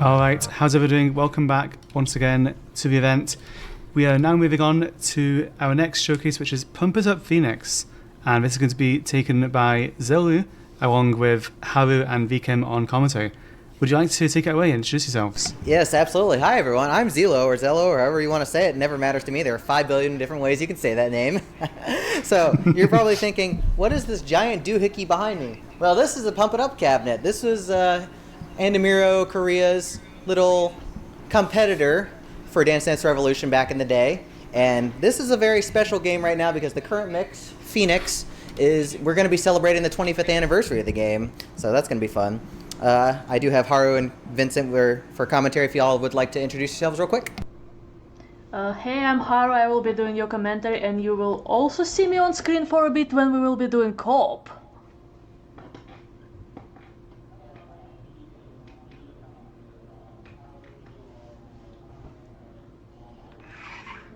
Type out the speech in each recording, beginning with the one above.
Alright, how's everyone doing? Welcome back once again to the event. We are now moving on to our next showcase, which is Pump It Up Phoenix. And this is going to be taken by Zilu, along with Haru and VKIM on commentary. Would you like to take it away and introduce yourselves? Yes, absolutely. Hi, everyone. I'm Zelo, or Zello, or however you want to say it. It never matters to me. There are 5 billion different ways you can say that name. So you're probably thinking, what is this giant doohickey behind me? Well, this is a Pump It Up cabinet. This was Andamiro Korea's little competitor for Dance Dance Revolution back in the day. And this is a very special game right now because the current mix, Phoenix, we're going to be celebrating the 25th anniversary of the game. So that's going to be fun. I do have Haru and Vincent for commentary if y'all would like to introduce yourselves real quick. Hey, I'm Haru. I will be doing your commentary, and you will also see me on screen for a bit when we will be doing co-op.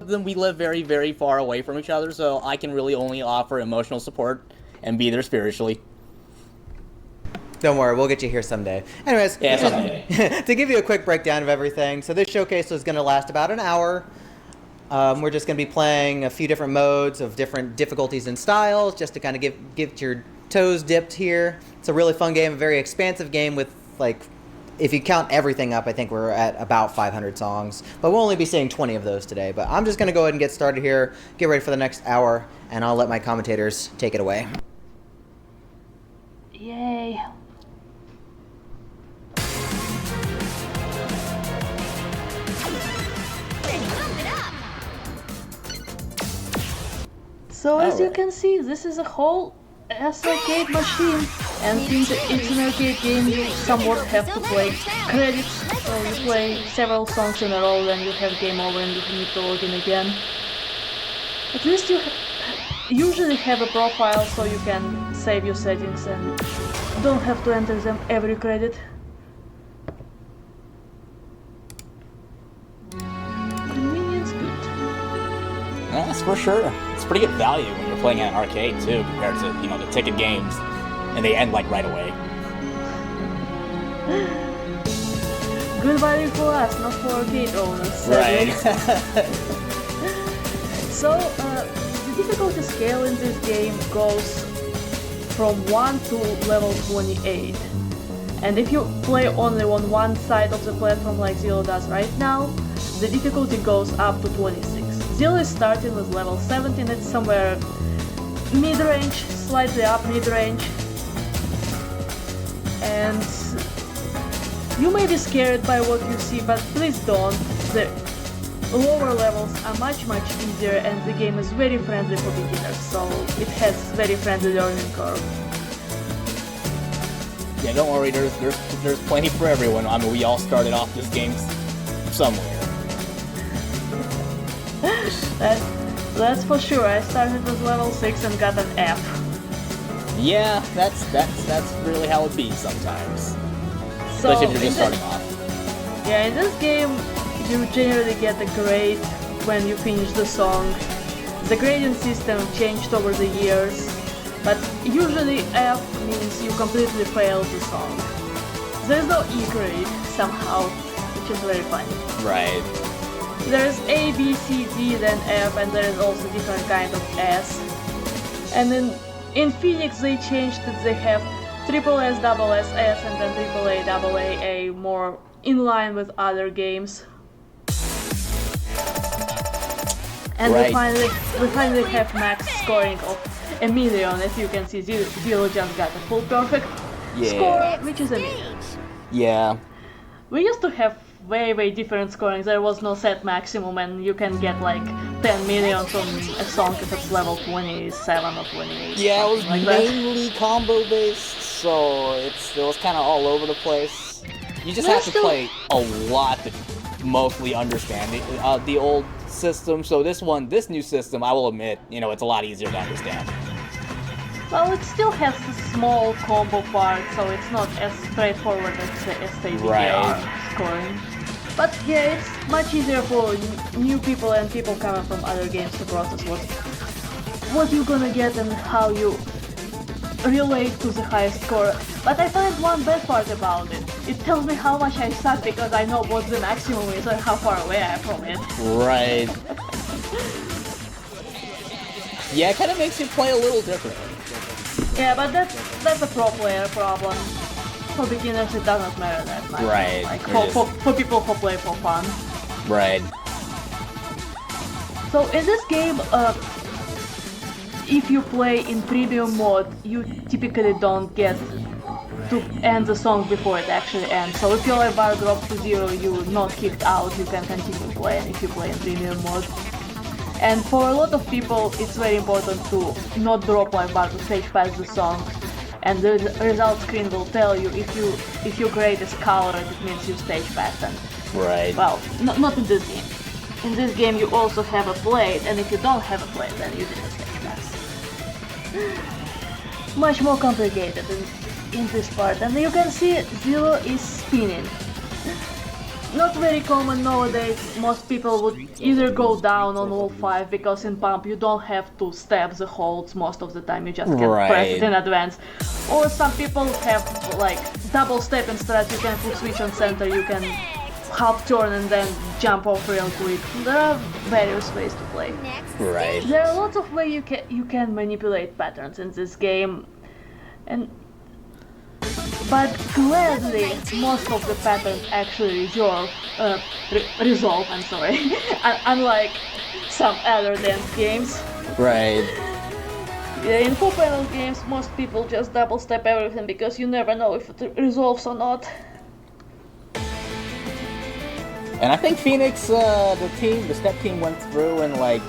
Then we live very, very far away from each other, so I can really only offer emotional support and be there spiritually. Don't worry, we'll get you here someday. Anyways, yeah, someday. To give you a quick breakdown of everything, so this showcase is going to last about an hour. We're just going to be playing a few different modes of different difficulties and styles, just to kind of get your toes dipped here. It's a really fun game, a very expansive game with, like, if you count everything up, I think we're at about 500 songs. But we'll only be seeing 20 of those today. But I'm just going to go ahead and get started here, get ready for the next hour, and I'll let my commentators take it away. Yay. So as you can see, this is a whole arcade machine, and since it's an arcade game, you somewhat have to play credits, so you play several songs in a row, then you have game over and you need to log in again. At least you usually have a profile so you can save your settings and don't have to enter them every credit. Convenience good. Yeah, that's for sure. It's pretty good value when you're playing at an arcade too, compared to, you know, the ticket games, and they end like right away. Good value for us, not for arcade owners. Right. So, the difficulty scale in this game goes from 1 to level 28. And if you play only on one side of the platform like Zero does right now, the difficulty goes up to 26. Zero is starting with level 17, it's somewhere mid-range, slightly up mid-range. And you may be scared by what you see, but please don't. The lower levels are much easier and the game is very friendly for beginners, so it has very friendly learning curve. Yeah, don't worry, there's plenty for everyone. I mean, we all started off this game somewhere. That's for sure. I started with level 6 and got an F. Yeah, that's really how it be sometimes. So especially if you're just starting off. Yeah, in this game you generally get a grade when you finish the song. The grading system changed over the years, but usually F means you completely failed the song. There's no E grade somehow, which is very funny. Right. There's A, B, C, D, then F, and there is also different kind of S. And then in Phoenix they changed that they have triple S, double S, S, and then triple A, double A, more in line with other games. And right. we finally have max scoring of 1 million. As you can see, Zero just got a full perfect score, which is 1 million. Yeah. We used to have way different scoring. There was no set maximum, and you can get like 10 million from a song if it's level 27 or 28. Yeah, it was like mainly combo based, so it was kind of all over the place. You just have to play a lot to mostly understand the old system. So this new system, I will admit, you know, it's a lot easier to understand. Well, it still has a small combo part, so it's not as straightforward as the SADR scoring. But yeah, it's much easier for new people and people coming from other games to process what you're gonna get and how you relate to the highest score. But I find one bad part about it. it tells me how much I suck because I know what the maximum is and how far away I am from it. Right. Yeah, it kind of makes you play a little differently. Yeah, but that's a pro player problem. For beginners, it doesn't matter that much. Right. Like for people who play for fun. Right. So in this game, if you play in premium mode, you typically don't get to end the song before it actually ends. So if your life bar drops to 0, you're not kicked out, you can continue playing if you play in premium mode. And for a lot of people, it's very important to not drop life bar to stage past the song. And the result screen will tell you if your grade is colored, it means you stage passed them. Right. Well, not in this game. In this game you also have a plate, and if you don't have a plate, then you didn't stage pass. Much more complicated in this part, and you can see Zero is spinning. Not very common nowadays. Most people would either go down on all 5 because in pump you don't have to stab the holds most of the time, you just can press it in advance. Or some people have like double step instead, you can put switch on center, you can half turn and then jump off real quick. There are various ways to play. Right. There are lots of ways you can manipulate patterns in this game, but gladly most of the patterns actually resolve. I'm sorry, unlike some other dance games. Right. Yeah, in 4-panel games, most people just double step everything because you never know if it resolves or not. And I think Phoenix, the step team went through and like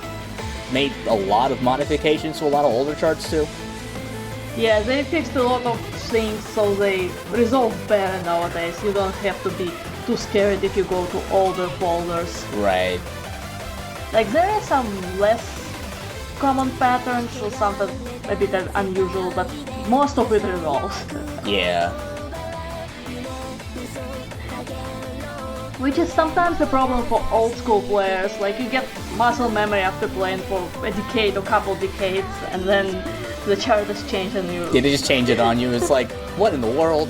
made a lot of modifications to a lot of older charts too. Yeah, they fixed a lot of things so they resolve better nowadays. You don't have to be too scared if you go to older folders. Right. Like there are some less common patterns or something a bit unusual, but most of it resolves. Yeah. Which is sometimes a problem for old school players, like you get muscle memory after playing for a decade or couple decades, and then the chart has changed and you... Yeah, they just change it on you, it's like, what in the world?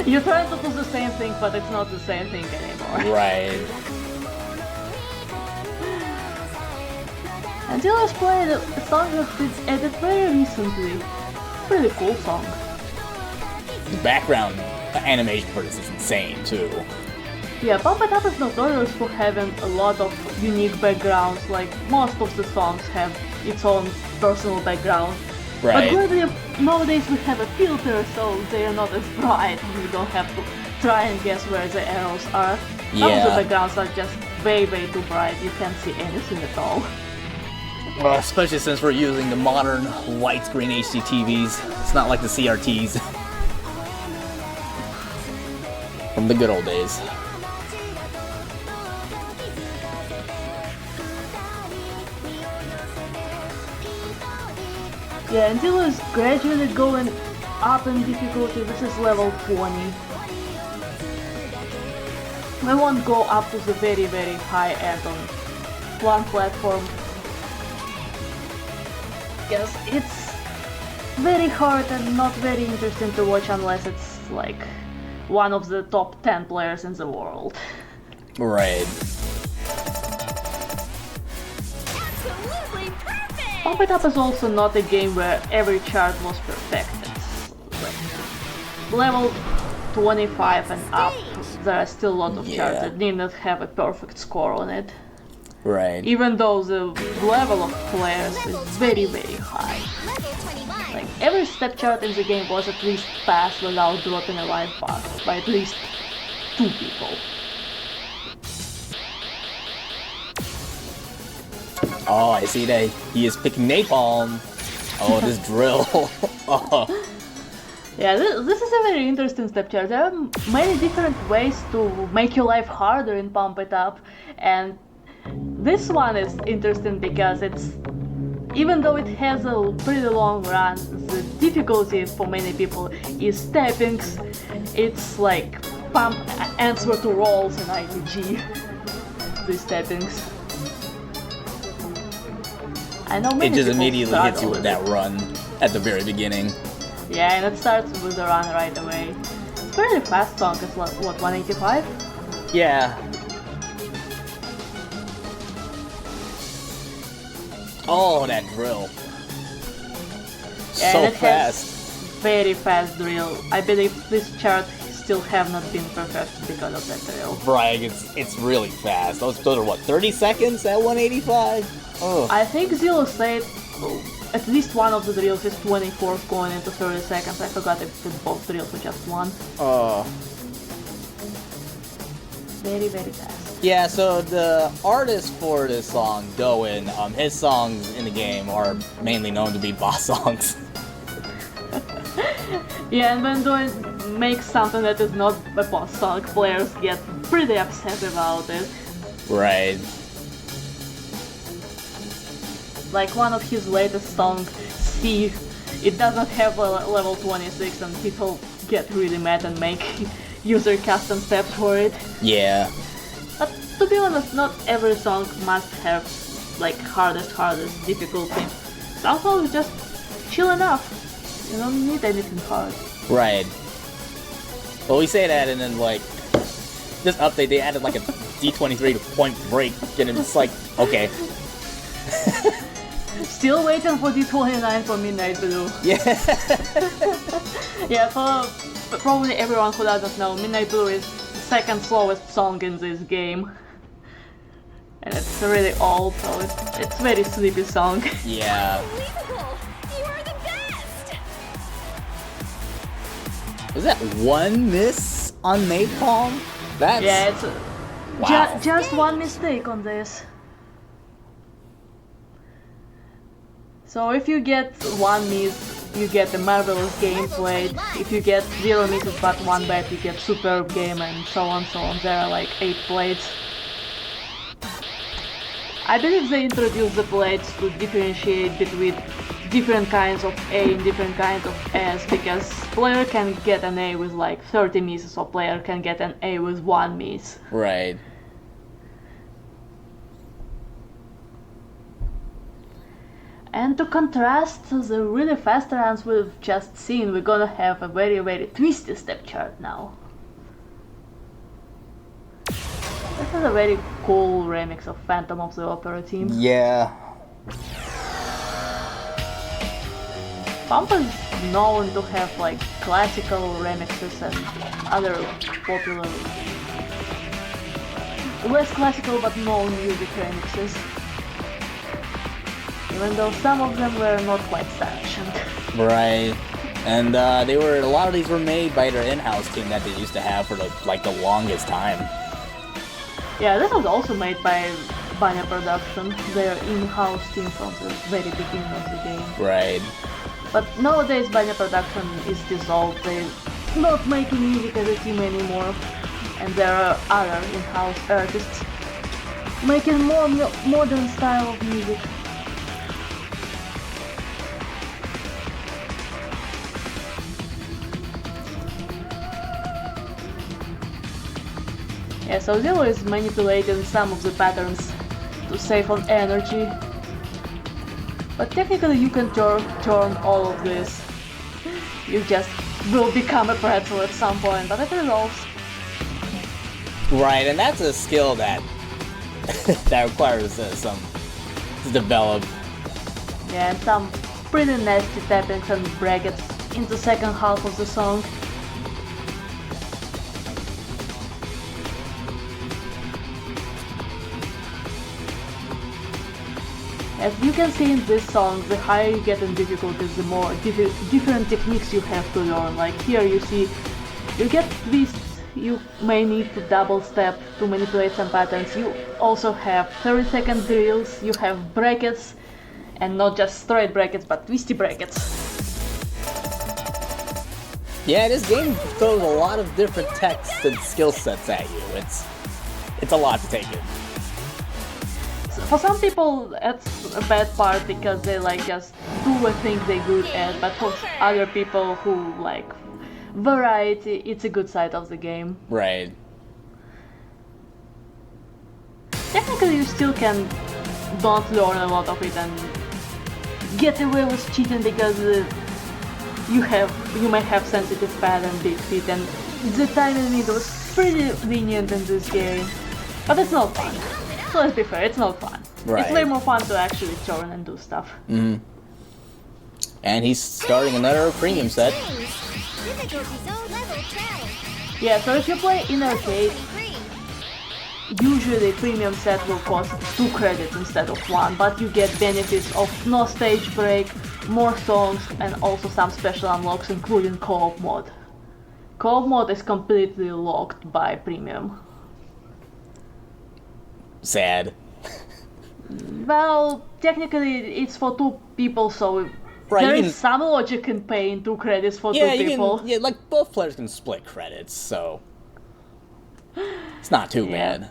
You're trying to do the same thing, but it's not the same thing anymore. Right. And Dylan's played a song that's been added very recently. Pretty cool song. The background animation for this is insane too. Yeah, Pump It Up is notorious for having a lot of unique backgrounds, like most of the songs have its own personal background. Right. But gladly, nowadays we have a filter, so they are not as bright, and you don't have to try and guess where the arrows are. Some of the backgrounds are just way too bright, you can't see anything at all. Well, especially since we're using the modern widescreen HD TVs. It's not like the CRTs. From the good old days. Yeah, until it's gradually going up in difficulty. This is level 20. We won't go up to the very high end on one platform, because it's very hard and not very interesting to watch unless it's like one of the top 10 players in the world. Right. Pump It Up is also not a game where every chart was perfected. Like, level 25 and up, there are still a lot of charts that did not have a perfect score on it. Right. Even though the level of players is very high. Like, every step chart in the game was at least passed without dropping a life bar by at least 2 people. Oh, I see that he is picking napalm. Oh, this drill. Oh. Yeah, this is a very interesting step chart. There are many different ways to make your life harder in Pump It Up, and this one is interesting because it's, even though it has a pretty long run, the difficulty for many people is steppings. It's like pump answer to rolls in ITG. These steppings. I know many It just people immediately hits you with it. that run at the very beginning. Yeah, and it starts with the run right away. pretty fast song. It's like, what, 185? Yeah. Oh, that drill. Yeah, So it has fast. very fast drill. I believe this chart still have not been perfect because of that drill. Right, it's really fast. Those are what, 30 seconds at 185? Oh. I think Zero said at least one of the drills is 24 going into 30 seconds. I forgot if it's both drills or just one. Very, very fast. Yeah, so the artist for this song, Doin, his songs in the game are mainly known to be boss songs. Yeah, and when Doin makes something that is not a boss song, players get pretty upset about it. Right. Like one of his latest songs, C, it doesn't have a level 26 and people get really mad and make user custom steps for it. Yeah. But to be honest, not every song must have like hardest difficulty. Some songs just chill enough. You don't need anything hard. Right. Well, we say that and then like this update they added like a D23 to Point Break and it's like, okay. Still waiting for D29 for Midnight Blue. Yeah. Yeah, for probably everyone who doesn't know, Midnight Blue is the second slowest song in this game. And it's really old, so it's very sleepy song. Yeah. Was that one miss on Napalm? That's... Yeah, it's Wow. just one mistake on this. So if you get one miss, you get the marvelous game played. If you get 0 misses but 1 bad, you get superb game, and so on, so on. There are like 8 blades. I believe they introduced the blades to differentiate between different kinds of A and different kinds of S, because player can get an A with like 30 misses, or player can get an A with 1 miss. Right. And to contrast the really fast runs we've just seen, we're gonna have a very, very twisty step chart now. This is a very cool remix of Phantom of the Opera theme. Yeah. Pump is known to have like classical remixes and other popular, less classical but known music remixes. Even though some of them were not quite sanctioned. Right. And a lot of these were made by their in-house team that they used to have for the longest time. Yeah, this was also made by Banya Production, their in-house team from the very beginning of the game. Right. But nowadays Banya Production is dissolved, they're not making music as a team anymore. And there are other in-house artists making more modern style of music. Yeah, so Zero is manipulating some of the patterns to save on energy. But technically you can turn all of this. You just will become a pretzel at some point, but it resolves. Right, and that's a skill that that requires some to develop. Yeah, and some pretty nasty tappings and brackets in the second half of the song. As you can see in this song, the higher you get in difficulties, the more different techniques you have to learn. Like here you see, you get twists, you may need to double step to manipulate some patterns. You also have 30-second drills, you have brackets, and not just straight brackets, but twisty brackets. Yeah, this game throws a lot of different texts and skill sets at you. It's a lot to take in. For some people, that's a bad part because they like just do a thing they're good at, but for other people who like variety, it's a good side of the game. Right. Technically, you still can don't learn a lot of it and get away with cheating because you may have sensitive pad and big feet, and the time limit was pretty lenient in this game, but it's not fun. So let's be fair, it's not fun. Right. It's way more fun to actually turn and do stuff. And he's starting another premium set. Yeah, so if you play in arcade, usually premium set will cost 2 credits instead of 1, but you get benefits of no stage break, more songs, and also some special unlocks including co-op mode. Co-op mode is completely locked by premium. Sad. Well, technically it's for 2 people, so Right, there you is some logic in paying 2 credits for 2 Yeah, you people. can. Yeah, like both players can split credits, so it's not too bad.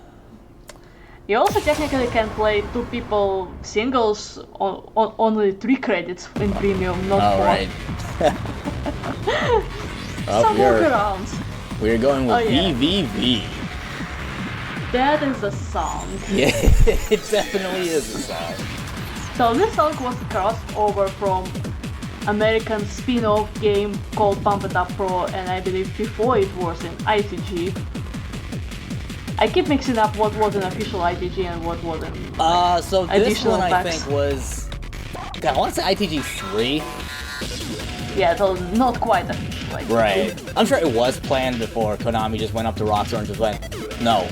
You also technically can play 2 people singles on only 3 credits in premium, not 4. All right. Some workarounds. We're going with Oh, yeah. VVV. That is a song. Yeah, it definitely is a song. So this song was crossed over from American spin-off game called Pump It Up Pro, and I believe before it was in ITG. I keep mixing up what was an official ITG and what wasn't. So this Additional one I packs. think was, God, I want to say ITG 3. Yeah, so not quite official. ITG. Right. I'm sure it was planned before Konami just went up to Rockstar and just went, no.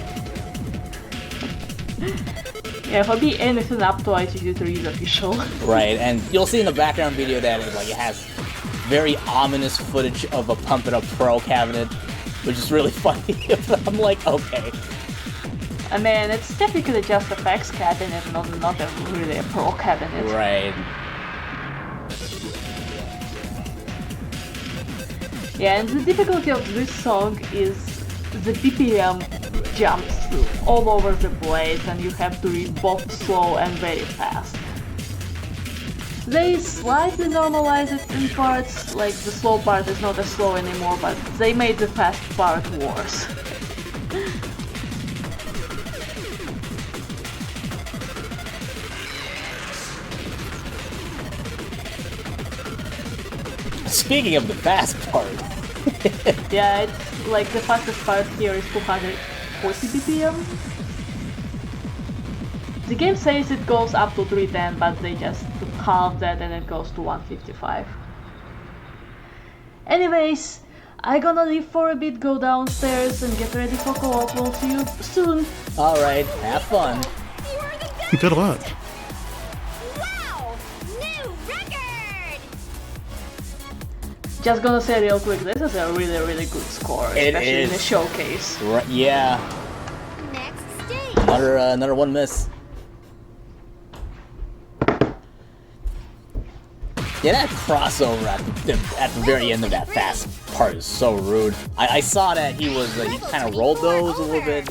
Yeah, for me, anything up to ITG 3 is official. Right, and you'll see in the background video that it has very ominous footage of a Pump It Up Pro cabinet, which is really funny. I'm like, okay. I mean, it's technically just a fax cabinet, not really a pro cabinet. Right. Yeah, and the difficulty of this song is the BPM jumps all over the place and you have to read both slow and very fast. They slightly normalize it in parts, like the slow part is not as slow anymore, but they made the fast part worse. Speaking of the fast part. Yeah, it's like the fastest part here is 240 BPM. The game says it goes up to 310, but they just halve that and it goes to 155. Anyways, I gonna leave for a bit, go downstairs and get ready for co-op. We'll see you soon. Alright, have fun. Good luck. Wow! New record! Just gonna say real quick, this is a really good score, It especially in the is. showcase. Right, yeah. Next stage! Another one miss. Yeah, that crossover at the very end of that fast part is so rude. I saw that he kind of rolled those a little bit.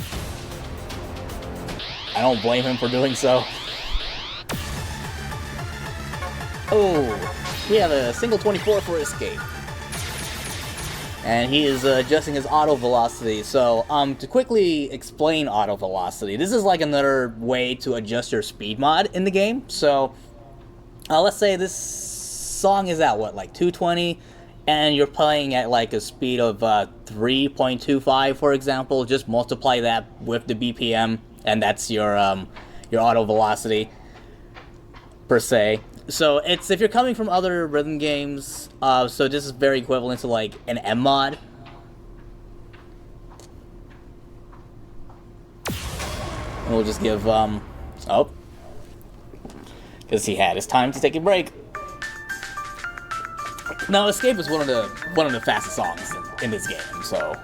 I don't blame him for doing so. Oh, we have a single 24 for escape. And he is adjusting his auto velocity. So, to quickly explain auto velocity, this is like another way to adjust your speed mod in the game. So, let's say this song is at what, like 220, and you're playing at like a speed of 3.25, for example. Just multiply that with the BPM, and that's your auto velocity per se. So it's, if you're coming from other rhythm games, so this is very equivalent to like an M mod. And we'll just give oh, because he had his time to take a break. Now, Escape is one of the fastest songs in this game, so.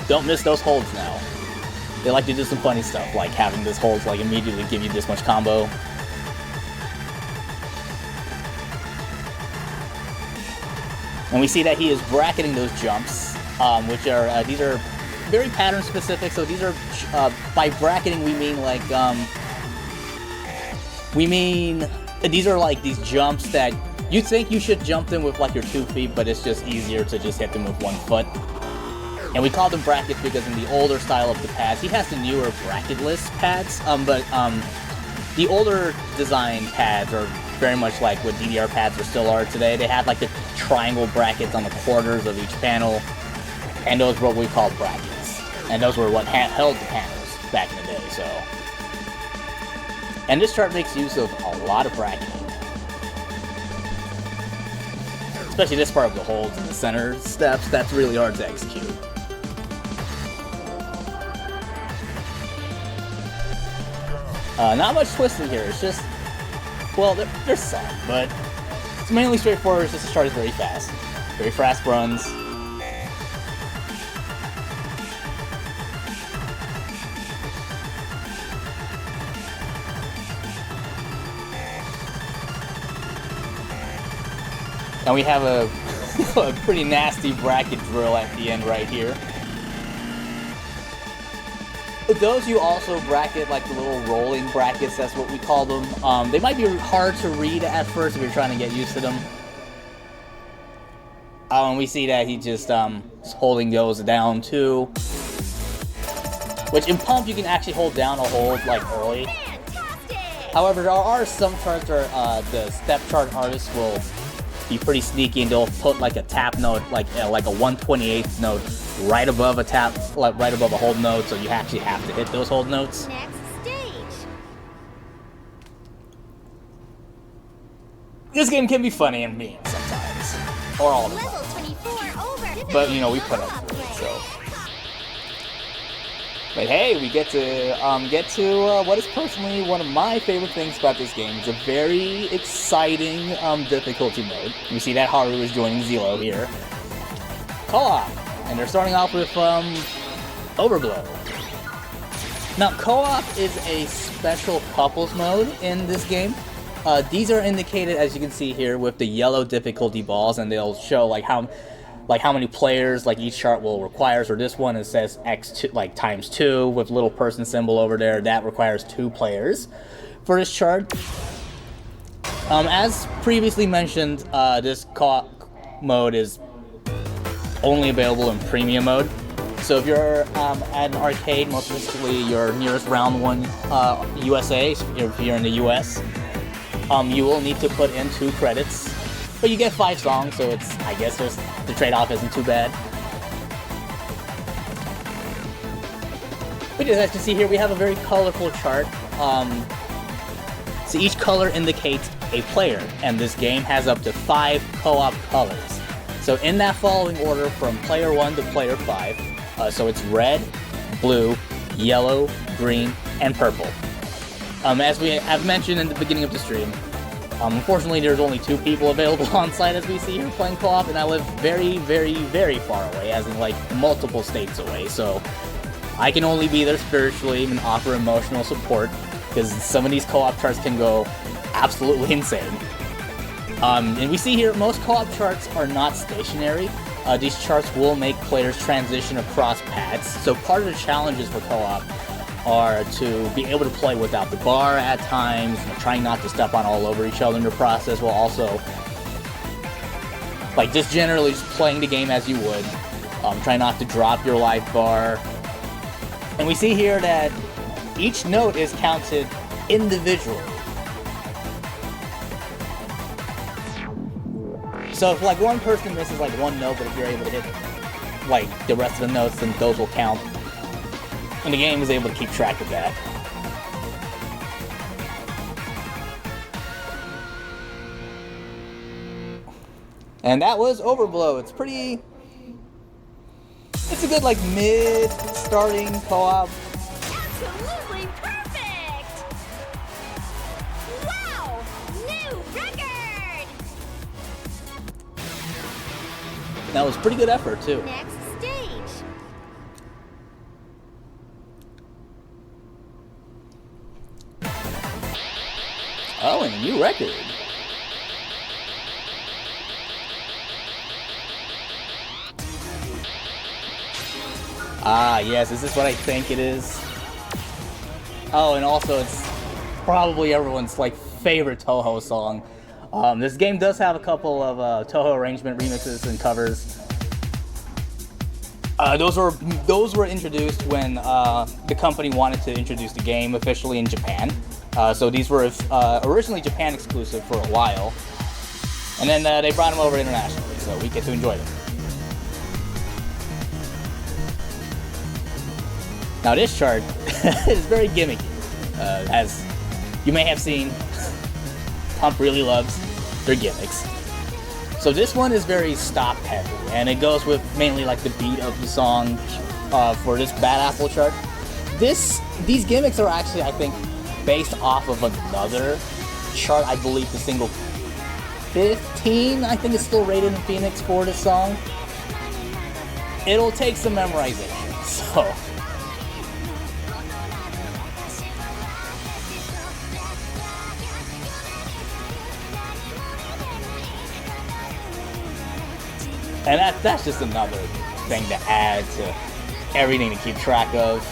Don't miss those holds now. They like to do some funny stuff, like having this hold like immediately give you this much combo. And we see that he is bracketing those jumps, which are these are very pattern specific. So these are by bracketing we mean like these are like these jumps that you think you should jump them with like your 2 feet, but it's just easier to just hit them with 1 foot. And we call them brackets because in the older style of the pads, he has the newer bracketless pads, but the older design pads are very much like what DDR pads still are today. They had like the triangle brackets on the corners of each panel, and those were what we called brackets. And those were what held the panels back in the day, so. And this chart makes use of a lot of bracketing. Especially this part of the holds and the center steps, that's really hard to execute. Not much twisting here, it's just, well, there's some, but it's mainly straightforward. It's just the chart is very fast. Very fast runs. And we have a, a pretty nasty bracket drill at the end right here. Those you also bracket like the little rolling brackets, that's what we call them. They might be hard to read at first if you're trying to get used to them. And we see that he just is holding those down too. Which in Pump you can actually hold down a hold like early. Fantastic! However, there are some charts where the step chart artists will be pretty sneaky and they'll put like a tap note, like a 1/28th note right above a tap, like right above a hold note, so you actually have to hit those hold notes. Next stage. This game can be funny and mean sometimes, or all the time. Level 24 over. But you know, we put up with it, so. But hey, we get to what is personally one of my favorite things about this game. It's a very exciting difficulty mode. We see that Haru is joining Zelo here. Co-op, and they're starting off with Overblow. Now, co-op is a special couples mode in this game. These are indicated, as you can see here, with the yellow difficulty balls, and they'll show like how many players like each chart will require. So this one, it says x2 like ×2 with little person symbol over there. That requires 2 players for this chart. As previously mentioned, this co-op mode is only available in premium mode. So if you're at an arcade, most specifically your nearest round one USA, if you're in the US, you will need to put in 2 credits. But you get 5 songs, so it's, I guess the trade-off isn't too bad. But as you see here, we have a very colorful chart. So each color indicates a player, and this game has up to 5 co-op colors. So in that following order from player 1 to player 5, so it's red, blue, yellow, green, and purple. As we have mentioned in the beginning of the stream, unfortunately there's only 2 people available on site as we see here playing co-op, and I live very, very, very far away, as in like multiple states away, so I can only be there spiritually and offer emotional support, because some of these co-op charts can go absolutely insane. And we see here, most co-op charts are not stationary. These charts will make players transition across pads. So part of the challenges for co-op are to be able to play without the bar at times, trying not to step on all over each other in the process, while also, like, just generally just playing the game as you would. Try not to drop your life bar. And we see here that each note is counted individually. So if like one person misses like one note, but if you're able to hit like the rest of the notes, then those will count. And the game is able to keep track of that. And that was Overblow. It's a good like mid-starting co-op. Absolutely perfect! Wow! New record! That was pretty good effort too. Next stage. Oh, and a new record. Ah, yes, is this what I think it is? Oh, and also it's probably everyone's like favorite Toho song. This game does have a couple of Toho arrangement remixes and covers. Those were introduced when the company wanted to introduce the game officially in Japan. So these were originally Japan exclusive for a while, and then they brought them over internationally, so we get to enjoy them. Now this chart is very gimmicky, as you may have seen. Pump really loves their gimmicks. So this one is very stop heavy, and it goes with mainly like the beat of the song for this Bad Apple chart. These gimmicks are actually, I think, based off of another chart. I believe the single 15, I think, is still rated in Phoenix for this song. It'll take some memorization, so. And that's just another thing to add to everything to keep track of.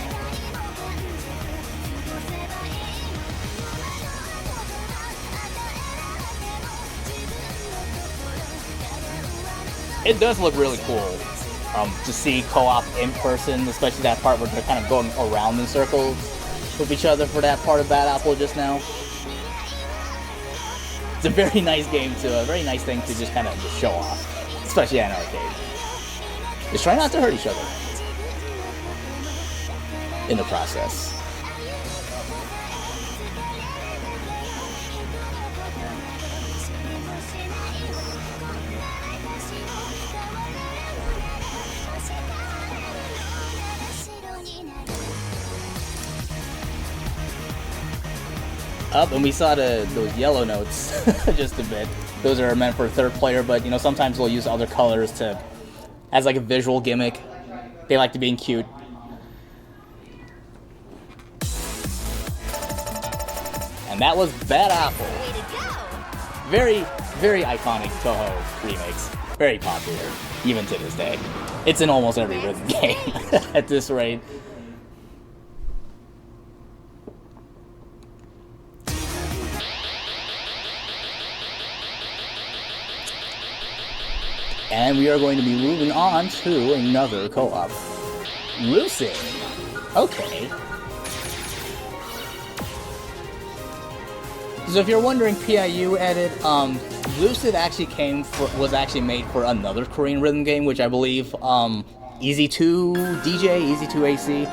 It does look really cool to see co-op in person, especially that part where they're kind of going around in circles with each other for that part of Bad Apple just now. It's a very nice game a very nice thing to just kind of just show off. Especially at an arcade. Just try not to hurt each other in the process. Up, and we saw those yellow notes just a bit. Those are meant for a third player, but you know, sometimes we'll use other colors as like a visual gimmick. They like to be cute. And that was Bad Apple. Very, very iconic Toho remakes. Very popular, even to this day. It's in almost every rhythm game at this rate. And we are going to be moving on to another co-op. Lucid. Okay. So if you're wondering, PIU edit, Lucid actually was actually made for another Korean rhythm game, which I believe Easy 2 DJ, Easy 2 AC.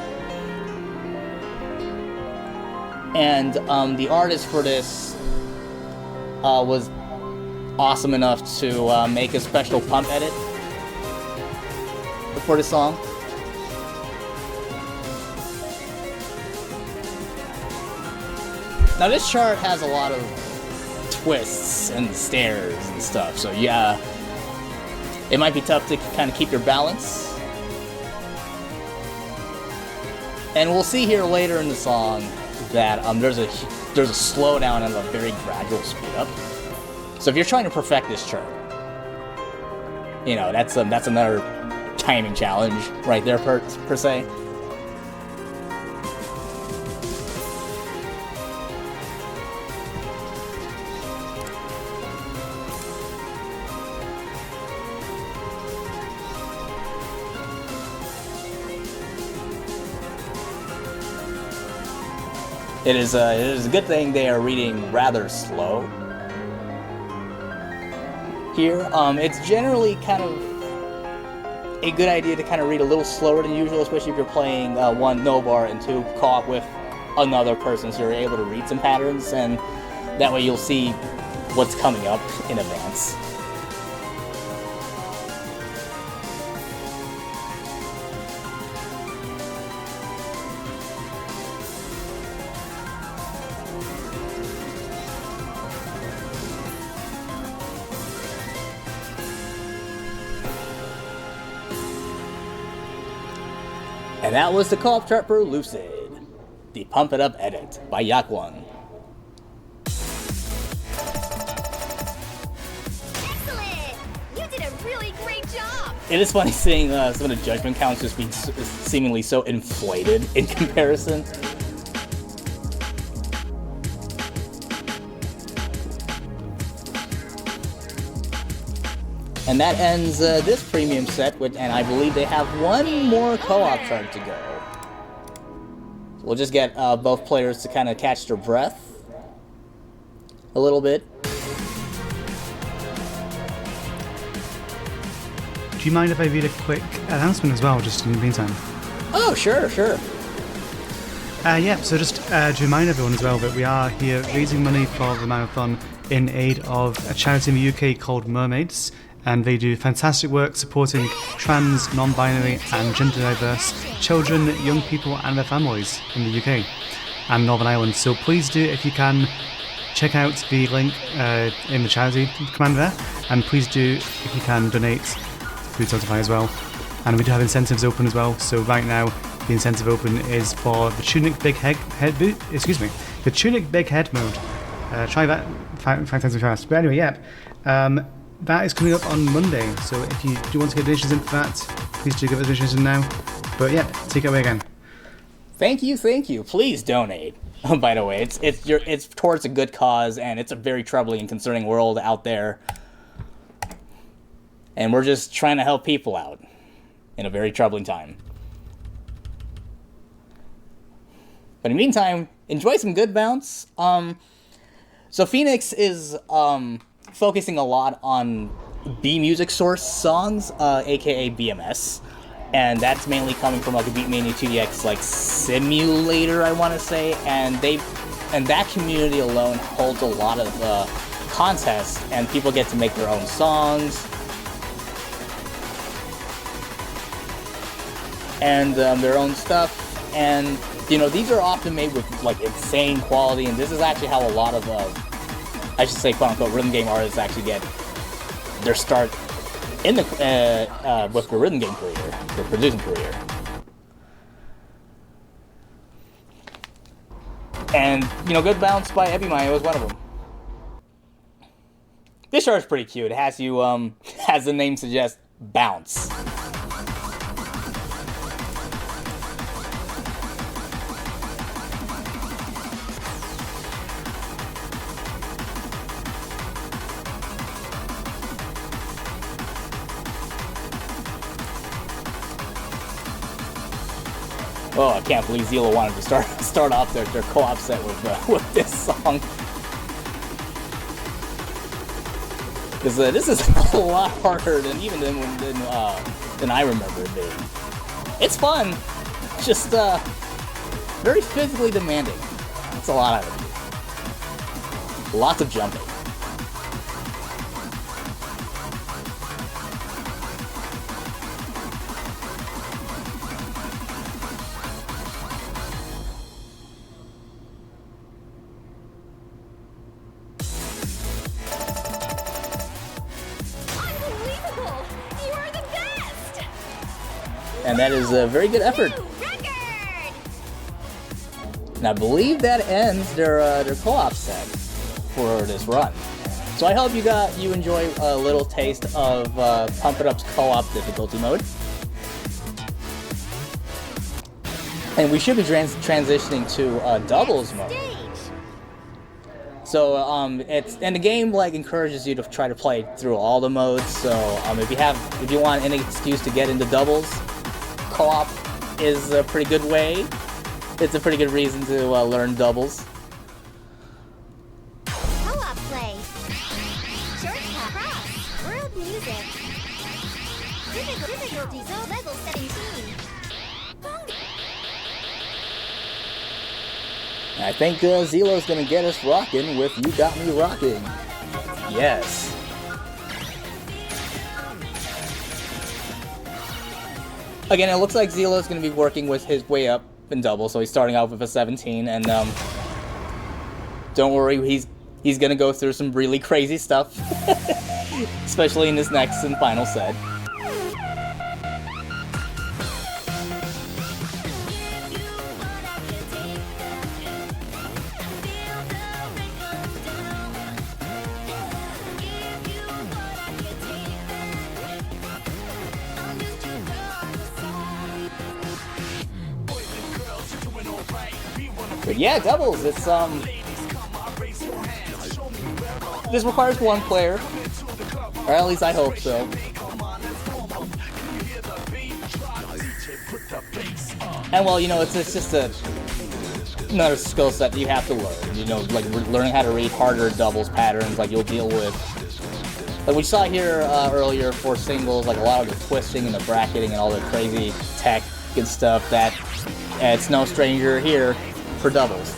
And the artist for this was awesome enough to make a special pump edit for the song. Now this chart has a lot of twists and stairs and stuff, so yeah, it might be tough to kind of keep your balance. And we'll see here later in the song that there's a slowdown and a very gradual speed up. So if you're trying to perfect this chart, you know, that's another timing challenge right there per se. It is a good thing they are reading rather slow here. It's generally kind of a good idea to kind of read a little slower than usual, especially if you're playing one no bar and two co-op with another person, so you're able to read some patterns, and that way you'll see what's coming up in advance. And that was the co-op chart for Lucid, the Pump It Up edit by Yakwon. Excellent! You did a really great job! It is funny seeing some of the judgment counts just being seemingly so inflated in comparison. And that ends this premium set, and I believe they have one more co-op chart to go. So we'll just get both players to kind of catch their breath. a little bit. Do you mind if I read a quick announcement as well, just in the meantime? Oh, sure. Yeah, so just to remind everyone as well that we are here raising money for the marathon in aid of a charity in the UK called Mermaids, and they do fantastic work supporting trans, non-binary and gender diverse children, young people and their families in the UK and Northern Ireland. So please do, if you can, check out the link in the charity command there, and please do, if you can, donate through Spotify as well. And we do have incentives open as well, so right now the incentive open is for the Tunic Big Head the Tunic Big Head mode. Try that 5 times fast. But anyway, that is coming up on Monday, so if you do want to get donations in for that, please do give us donations in now. But take it away again. Thank you. Please donate. By the way, it's towards a good cause, and it's a very troubling and concerning world out there. And we're just trying to help people out in a very troubling time. But in the meantime, enjoy some good bounce. So Phoenix is focusing a lot on B music source songs, aka BMS, and that's mainly coming from like a Beatmania 2DX like simulator, I want to say, and that community alone holds a lot of contests, and people get to make their own songs and their own stuff, and these are often made with like insane quality, and this is actually how a lot of I should say quote-unquote rhythm game artists actually get their start in the with the rhythm game career, their producing career. And Good Bounce by Ebimayo was one of them. This short is pretty cute. It has you as the name suggests, bounce. Oh, I can't believe Zila wanted to start off their co-op set with this song. Because this is a lot harder than I remember it being. It's fun, just very physically demanding. It's a lot of it. Lots of jumping. And that is a very good effort. And I believe that ends their co-op set for this run. So I hope you enjoy a little taste of Pump It Up's co-op difficulty mode. And we should be transitioning to doubles mode. So and the game encourages you to try to play through all the modes. So if you want any excuse to get into doubles, co-op is a pretty good way. It's a pretty good reason to learn doubles. Co-op play. Shortcut cross. World music. Difficulty zone level 17. I think Zilo's gonna get us rocking with You Got Me Rocking. Yes. Again, it looks like Zilo's going to be working with his way up in double, so he's starting off with a 17, and don't worry, he's going to go through some really crazy stuff, especially in this next and final set. But yeah, doubles, it's this requires one player, or at least I hope so. And well, it's just a another skill set that you have to learn. You know, like learning how to read harder doubles patterns, like you'll deal with. Like we saw here earlier for singles, like a lot of the twisting and the bracketing and all the crazy tech and stuff that it's no stranger here for doubles.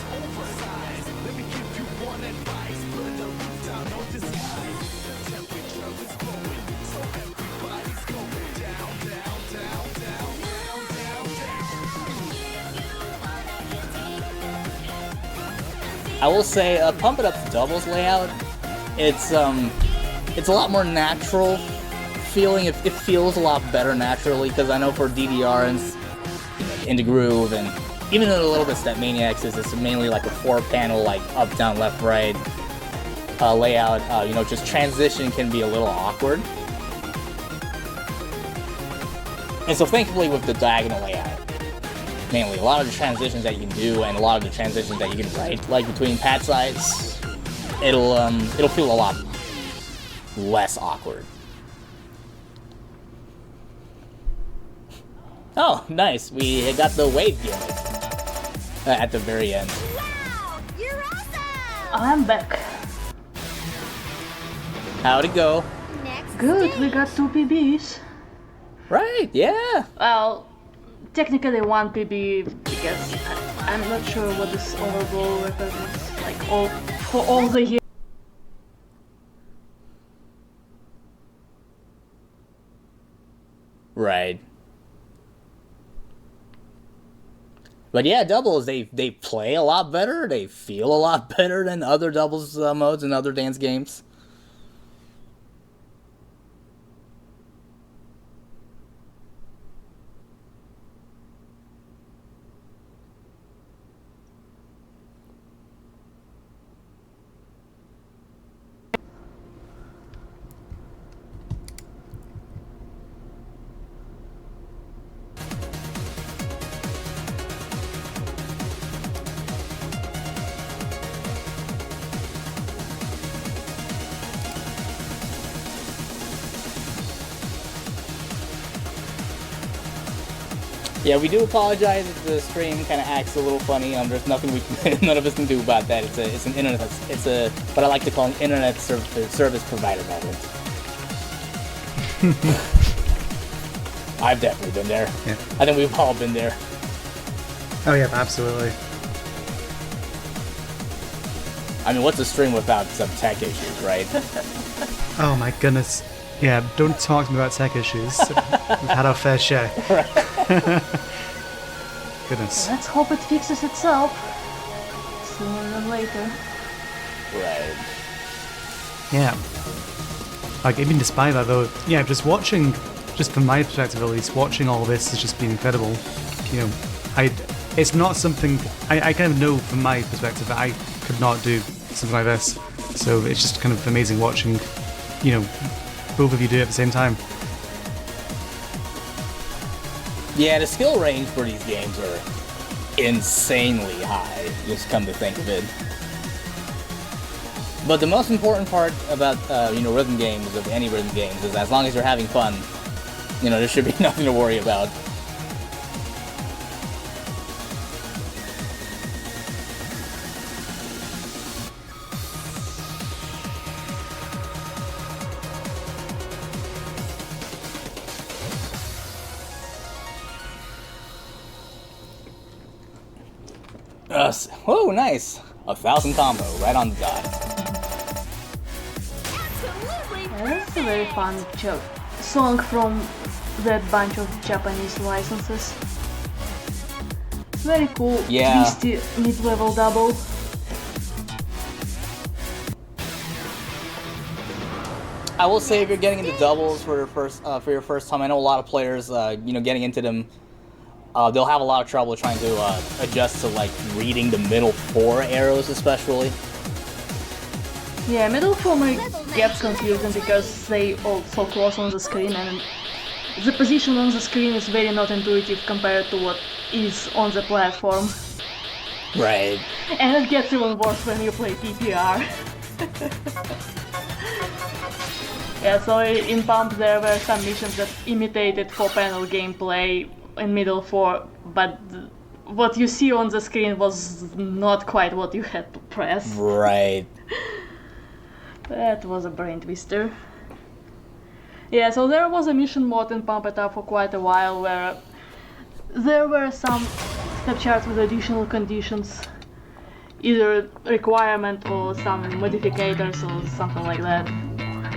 I will say, Pump It Up's doubles layout, it's a lot more natural feeling. It feels a lot better naturally, because I know for DDR and Into Groove, and even a little bit Step Maniacs, it's mainly like a 4-panel, like up, down, left, right layout. You know, just transition can be a little awkward. And so thankfully with the diagonal layout, mainly a lot of the transitions that you can do and a lot of the transitions that you can write, like between pad sides, it'll feel a lot less awkward. Oh, nice. We got the wave gimmick at the very end. Wow, you're awesome! I'm back. How'd it go? Next Good, stage. we got 2 PBs. Right, yeah. Well, technically 1 PB because I'm not sure what this overall record is like for all the years. Right. But yeah, doubles, they play a lot better, they feel a lot better than other doubles modes and other dance games. Yeah, we do apologize if the stream kind of acts a little funny. There's nothing none of us can do about that. It's an internet. It's a what I like to call an internet service provider moment. I've definitely been there. Yeah. I think we've all been there. Oh yeah, absolutely. I mean, what's a stream without some tech issues, right? Oh my goodness. Yeah, don't talk to me about tech issues. We've had our fair share. Goodness. Let's hope it fixes itself sooner than later. Right. Yeah. Like, even despite that though, yeah, just watching, just from my perspective at least, watching all this has just been incredible. You know, it's not something, I kind of know from my perspective that I could not do something like this. So it's just kind of amazing watching, you know, both of you do it at the same time. Yeah, the skill range for these games are insanely high, just come to think of it. But the most important part about, rhythm games, of any rhythm games, is as long as you're having fun, there should be nothing to worry about. Oh, nice! 1,000 combo, right on the dot. Absolutely Yeah, that's a very fun song from that bunch of Japanese licenses. Very cool, Yeah. twisty mid-level double. I will say, if you're getting into doubles for your first time, I know a lot of players, getting into them, they'll have a lot of trouble trying to adjust to reading the middle 4 arrows, especially. Yeah, middle former gets confusing because they all so close on the screen, and the position on the screen is very not intuitive compared to what is on the platform. Right. And it gets even worse when you play PPR. Yeah, so in Pump there were some missions that imitated 4-panel gameplay in middle 4, but what you see on the screen was not quite what you had to press. Right. That was a brain twister. Yeah, so there was a mission mode in Pump It Up for quite a while where there were some step charts with additional conditions, either requirement or some modificators or something like that.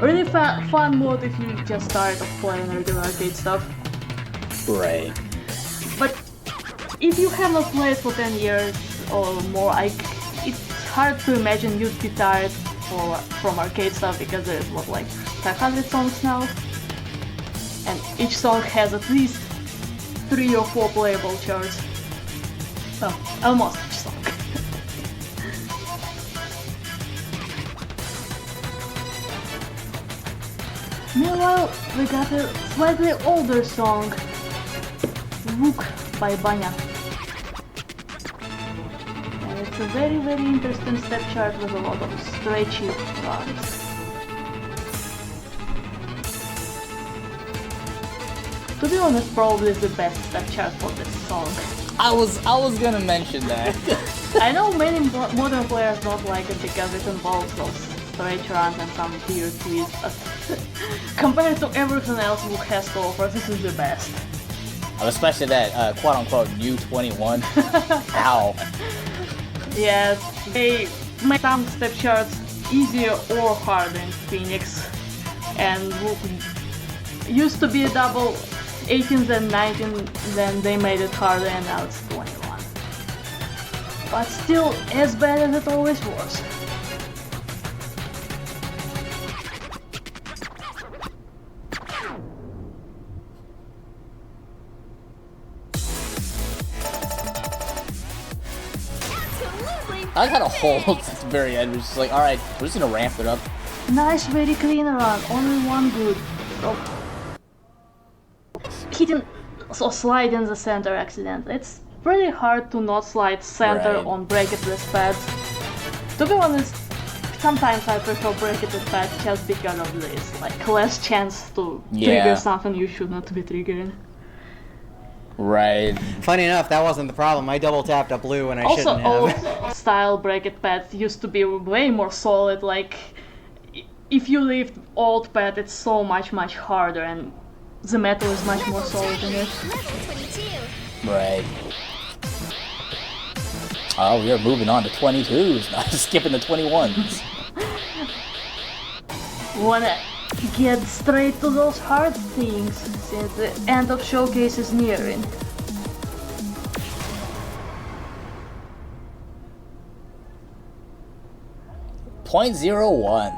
Really fun mode if you just started off playing regular arcade stuff. Right. But if you have not played for 10 years or more, it's hard to imagine you'd be tired from arcade stuff because there's what, like 500 songs now? And each song has at least 3 or 4 playable charts. Well, almost each song. Meanwhile, we got a slightly older song, Rook by Banya. And it's a very, very interesting step chart with a lot of stretchy runs. To be honest, probably the best step chart for this song. I was gonna mention that. I know many modern players don't like it because it involves those stretch runs and some weird twists, but compared to everything else Book has to offer, this is the best. Especially that quote-unquote new 21. Ow. Yes, they make some step charts easier or harder in Phoenix, and Book used to be a double 18s and 19s, then they made it harder and now it's 21. But still as bad as it always was. I got a hold at the very end, which is like, alright, we're just gonna ramp it up. Nice, very clean run, only one good. Hitting or slide in the center accident. It's pretty hard to not slide center Right. on bracketless pads. To be honest, sometimes I prefer bracketed pads just because of this, like less chance to trigger something you should not be triggering. Right. Funny enough, that wasn't the problem. I double tapped a blue when I Also, shouldn't have. old style bracket pads used to be way more solid, like if you lift old pad it's so much harder and the metal is much more solid in it. Right. Oh, we are moving on to 22s, not skipping the 21s. Wanna get straight to those hard things since the end of showcase is nearing. .01.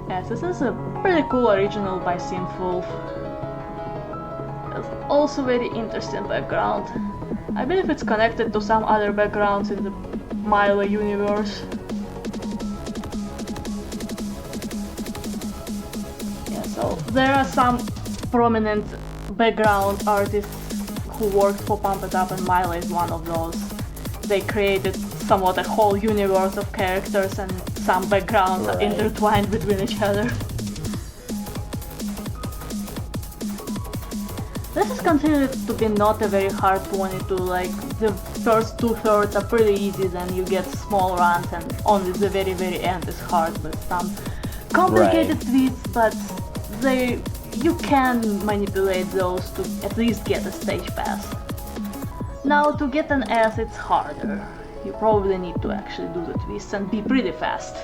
Yes, this is a pretty cool original by Sinful. It's also very interesting background. I believe it's connected to some other backgrounds in the Milo universe. Yeah, so there are some prominent background artists who worked for Pump It Up, and Milo is one of those. They created somewhat a whole universe of characters and some backgrounds are intertwined between each other. This is considered to be not a very hard 22, like the first 2/3 are pretty easy, then you get small runs and only the very end is hard with some complicated twists, but you can manipulate those to at least get a stage pass. Now to get an S it's harder. You probably need to actually do the twists and be pretty fast.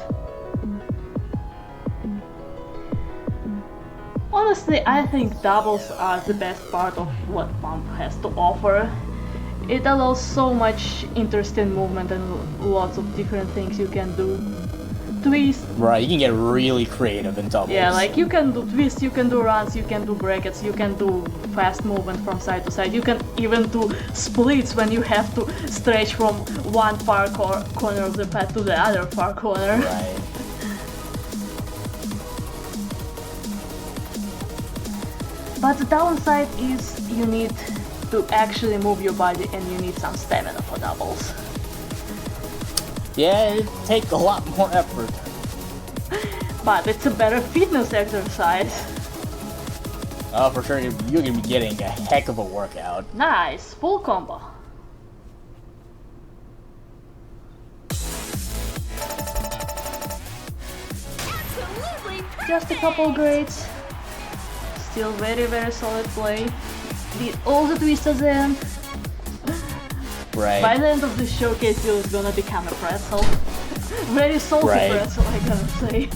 Honestly, I think doubles are the best part of what Pump has to offer. It allows so much interesting movement and lots of different things you can do. Twist. Right, you can get really creative in doubles. Yeah, like you can do twists, you can do runs, you can do brackets, you can do fast movement from side to side. You can even do splits when you have to stretch from one far corner of the pad to the other far corner. Right. But the downside is you need to actually move your body and you need some stamina for doubles. Yeah, it takes a lot more effort. But it's a better fitness exercise. Oh, for sure, you're gonna be getting a heck of a workout. Nice, full combo. Absolutely perfect. Just a couple grades. Still very solid play. Did all the twists at the end. Right. By the end of the showcase, it was gonna become a pretzel. Very salty Right. pretzel, I gotta say.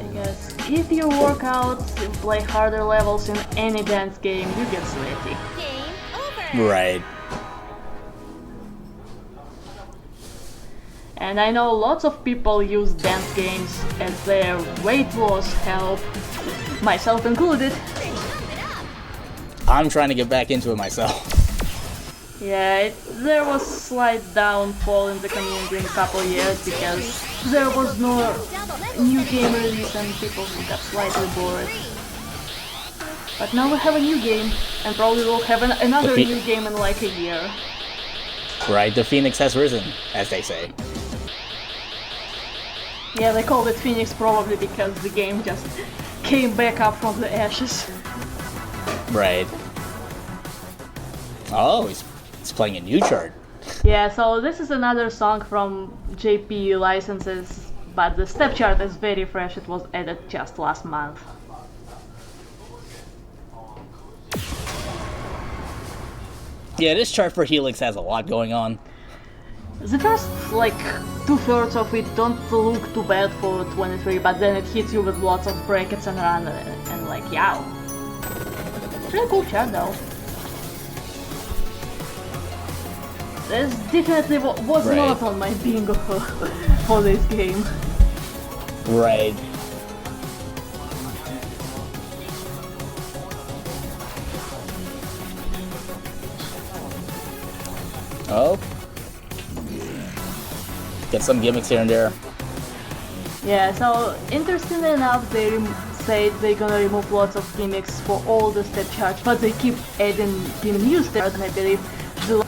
Because if you work out and play harder levels in any dance game, you get sweaty. Game over. Right. And I know lots of people use dance games as their weight loss help, myself included. I'm trying to get back into it myself. Yeah, there was slight downfall in the community in a couple years because there was no new game release and people got slightly bored. But now we have a new game, and probably we'll have another Okay. new game in like a year. Right, the phoenix has risen, as they say. Yeah, they called it Phoenix probably because the game just came back up from the ashes. Right. Oh, he's playing a new chart. Yeah, so this is another song from JP licenses, but the step chart is very fresh, it was added just last month. Yeah, this chart for Helix has a lot going on. The first, like, 2/3 of it don't look too bad for 23, but then it hits you with lots of brackets and run and like, yow. Pretty cool chart though. This definitely was Right. not on my bingo for this game. Right. Oh. Get some gimmicks here and there. Yeah, so interestingly enough, they said they're gonna remove lots of gimmicks for all the step charts, but they keep adding the new steps, and I believe the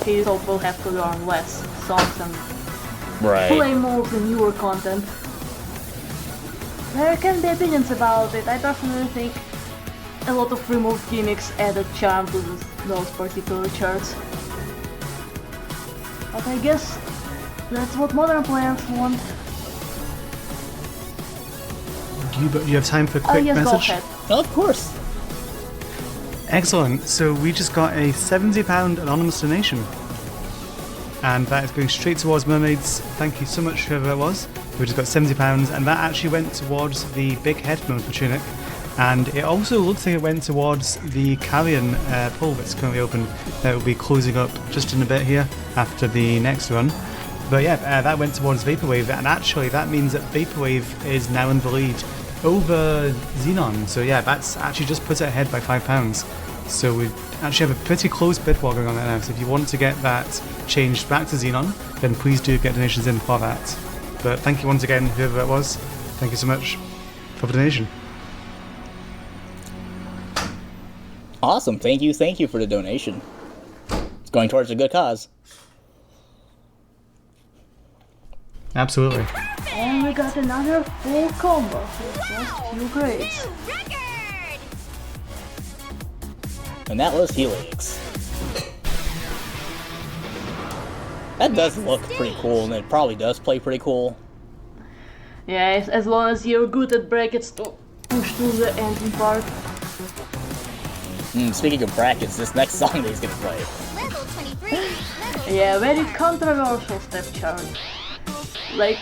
case will have to learn less songs and play Right. more of the newer content. There can be opinions about it. I personally think a lot of removed gimmicks added charm to those particular charts. But I guess that's what modern players want. You have time for a Oh quick yes, go message? ahead. Of course. Excellent. So we just got a £70 anonymous donation. And that is going straight towards Mermaids. Thank you so much, whoever that was. We just got £70, and that actually went towards the big head mode for Tunic. And it also looks like it went towards the Carrion pool that's currently open. That will be closing up just in a bit here after the next run. But yeah, that went towards Vaporwave, and actually that means that Vaporwave is now in the lead over Xenon. So yeah, that's actually just put it ahead by £5. So we actually have a pretty close bid war going on right now. So if you want to get that changed back to Xenon, then please do get donations in for that. But thank you once again, whoever it was. Thank you so much for the donation. Awesome. Thank you for the donation. It's going towards a good cause. Absolutely. And we got another full combo with just few grades. Record. And that was Helix. That does look pretty cool, and it probably does play pretty cool. Yeah, as long as you're good at brackets to push to the ending part. Speaking of brackets, this next song that he's gonna play. Level 23. Level Yeah, very controversial step chart. Like,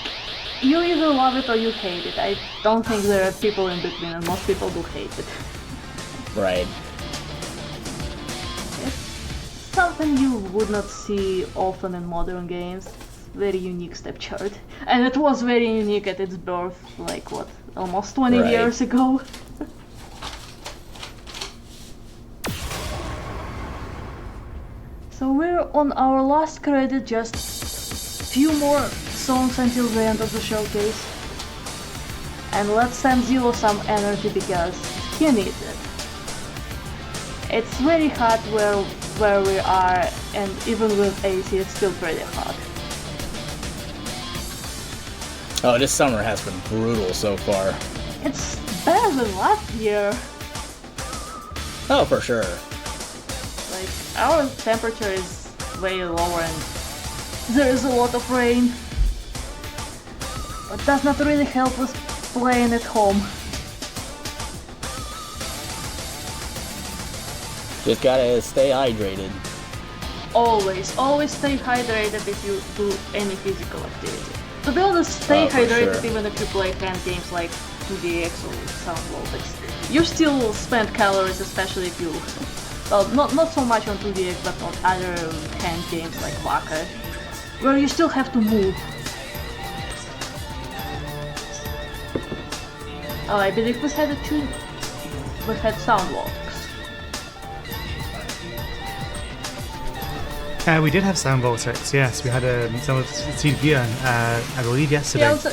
you either love it or you hate it. I don't think there are people in between, and most people do hate it. Right. It's something you would not see often in modern games. Very unique step chart. And it was very unique at its birth, like what, almost 20 Right. years ago? So we're on our last credit, just few more songs until the end of the showcase. And let's send Zero some energy because he needs it. It's very hot where we are, and even with AC it's still pretty hot. Oh, this summer has been brutal so far. It's better than last year. Oh, for sure. Like, our temperature is way lower and there is a lot of rain. But does not really help with playing at home. Just gotta stay hydrated. Always stay hydrated if you do any physical activity. To be honest, stay For hydrated sure. even if you play hand games like 2DX or Soundwall. You still spend calories, especially if you... Well, not so much on 2DX, but on other hand games like Waka, where you still have to move. Oh, I believe we had Soundwall. We did have Sound Vortex, yes. We had some of Gear, I believe, yesterday. Yeah, also,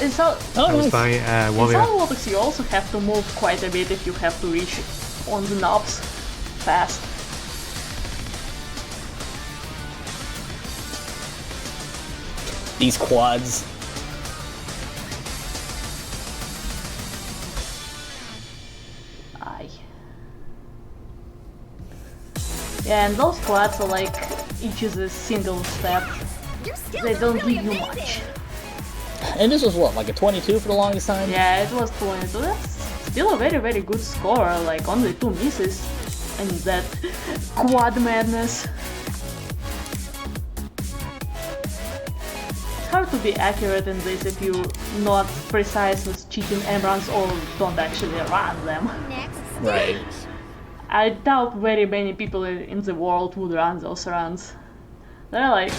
That was by in Warrior. Soundwall you also have to move quite a bit if you have to reach on the knobs fast. These quads. Aye. Yeah, and those quads are like each is a single step. You're still They don't really give you amazing. much. And this was what, like a 22 for the longest time? Yeah, it was 22. That's still a very good score. Like only 2 misses and that quad madness. It's hard to be accurate in this if you're not precise with cheating M-runs or don't actually run them. Next Right. I doubt very many people in the world would run those runs. There are like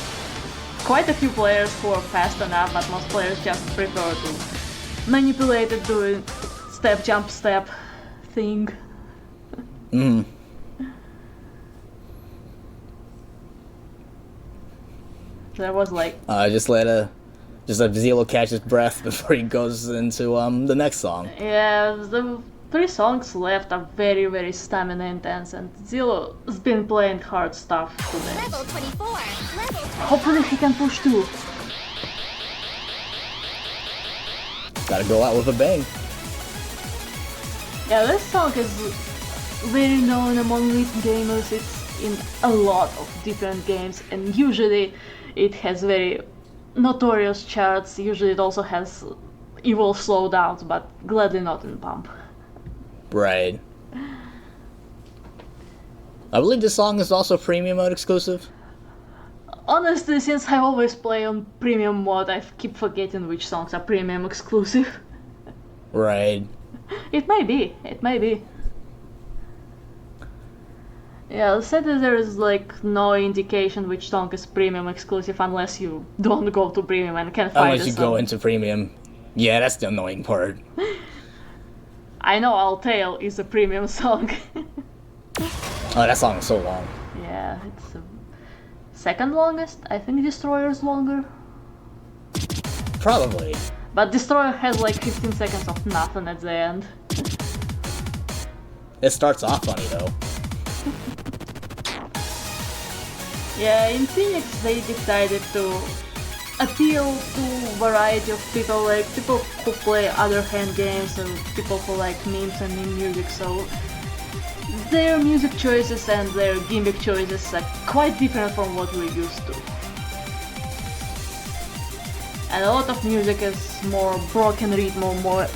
quite a few players who are fast enough, but most players just prefer to manipulate it doing step, jump, step thing. Mm. There was like, Just let Zelo catch his breath before he goes into the next song. yeah, the 3 songs left are very stamina intense, and Zilo's been playing hard stuff today. level 24. Level 25. Hopefully he can push too. Gotta go out with a bang. Yeah, this song is very known among lead gamers. It's in a lot of different games, and usually it has very notorious charts. Usually it also has evil slowdowns, but gladly not in Pump. Right. I believe this song is also premium mode exclusive. Honestly, since I always play on premium mode, I keep forgetting which songs are premium exclusive. Right. It may be. Yeah, sadly there is like no indication which song is premium exclusive unless you don't go to premium and can find Unless a you song. go into premium. Yeah, that's the annoying part. I know I'll Tale is a premium song. Oh, that song is so long. Yeah, it's the second longest. I think Destroyer's longer. Probably. But Destroyer has like 15 seconds of nothing at the end. It starts off funny though. Yeah, in Phoenix they decided to appeal to variety of people, like people who play other hand games and people who like memes and meme music, so their music choices and their gimmick choices are quite different from what we're used to. And a lot of music is more broken rhythm or more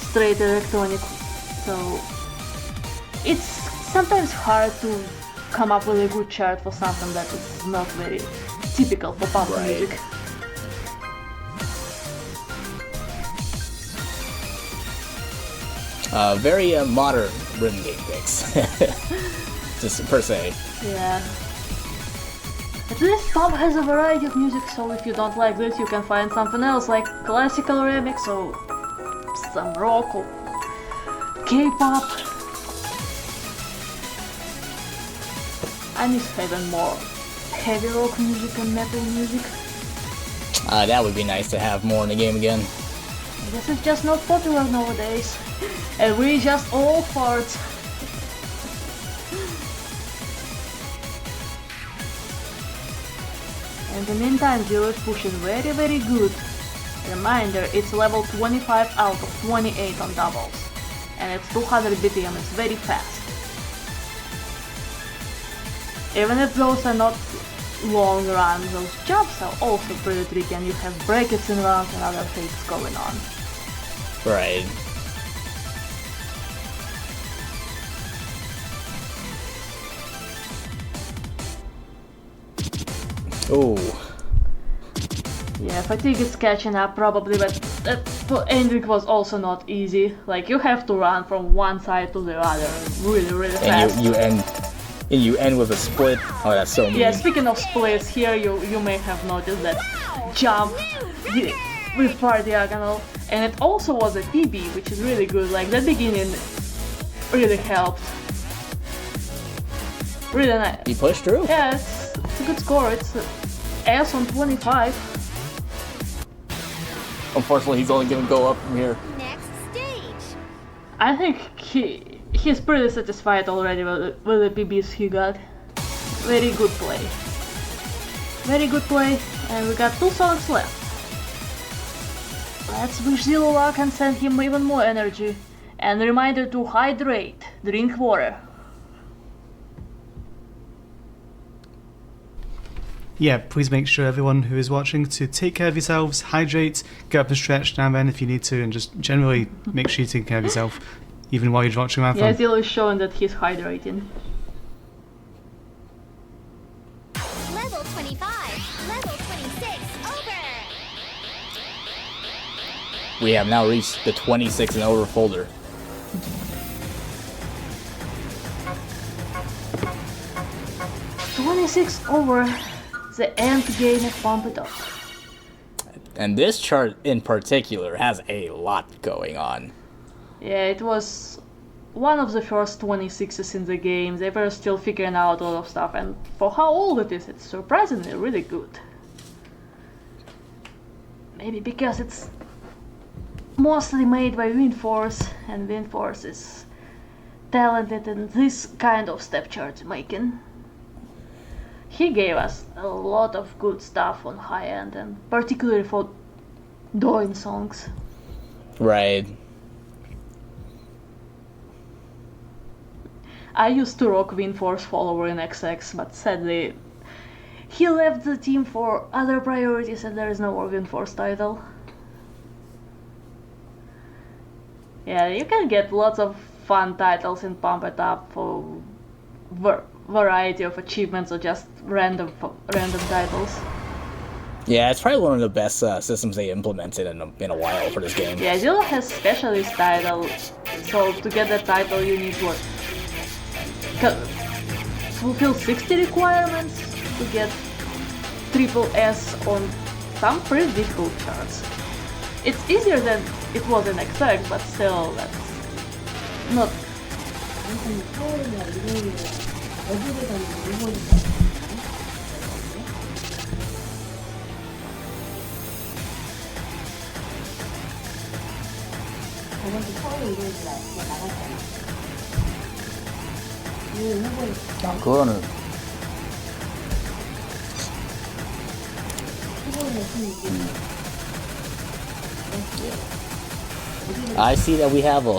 straight electronic, so it's sometimes hard to come up with a good chart for something that is not very typical for punk Right. music. Very modern rhythm game picks. Just per se. Yeah. At least pop has a variety of music, so if you don't like this, you can find something else like classical remix or some rock or K-pop. I miss having more heavy rock music and metal music. That would be nice to have more in the game again. I guess it's just not popular nowadays. And we just all farts. In the meantime, Zero is pushing very good. Reminder, it's level 25 out of 28 on doubles. And it's 200 BPM, it's very fast. Even if those are not long runs, those jumps are also pretty tricky and you have brackets in runs and other things going on. Right. Ooh. Yeah, fatigue is catching up probably, but for ending was also not easy. Like, you have to run from one side to the other really fast. And you end with a split. Oh, that's so mean. Yeah, speaking of splits, here you may have noticed that jump with far diagonal, and it also was a PB, which is really good. Like, that beginning really helped. Really nice. He pushed through. Yeah, it's a good score. It's S on 25. Unfortunately, he's only gonna go up from here. Next stage. I think he's pretty satisfied already with the PBs he got. Very good play. Very good play, and we got 2 songs left. Let's wish Zero luck and send him even more energy. And reminder to hydrate, drink water. Yeah, please make sure everyone who is watching to take care of yourselves, hydrate, get up and stretch now and then if you need to, and just generally make sure you take care of yourself, even while you're watching Marathon. Yeah, Zero is showing that he's hydrating. Level 25. Level 26. Over. We have now reached the 26 and over folder. $26 over. The end game of Pump It Up. And this chart in particular has a lot going on. Yeah, it was one of the first 26s in the game. They were still figuring out a lot of stuff, and for how old it is, it's surprisingly really good. Maybe because it's mostly made by WindForce, and WindForce is talented in this kind of step chart making. He gave us a lot of good stuff on high end, and particularly for Doin songs. Right. I used to rock WindForce follower in XX, but sadly he left the team for other priorities and there is no more WindForce title. Yeah, you can get lots of fun titles in Pump It Up for variety of achievements or just random titles. Yeah, it's probably one of the best systems they implemented in a while for this game. Yeah, Zilla has specialist title, so to get that title you need what? Fulfill 60 requirements to get triple S on some pretty difficult charts. It's easier than it was in XX, but still, that's not. 그거는 I see that we have a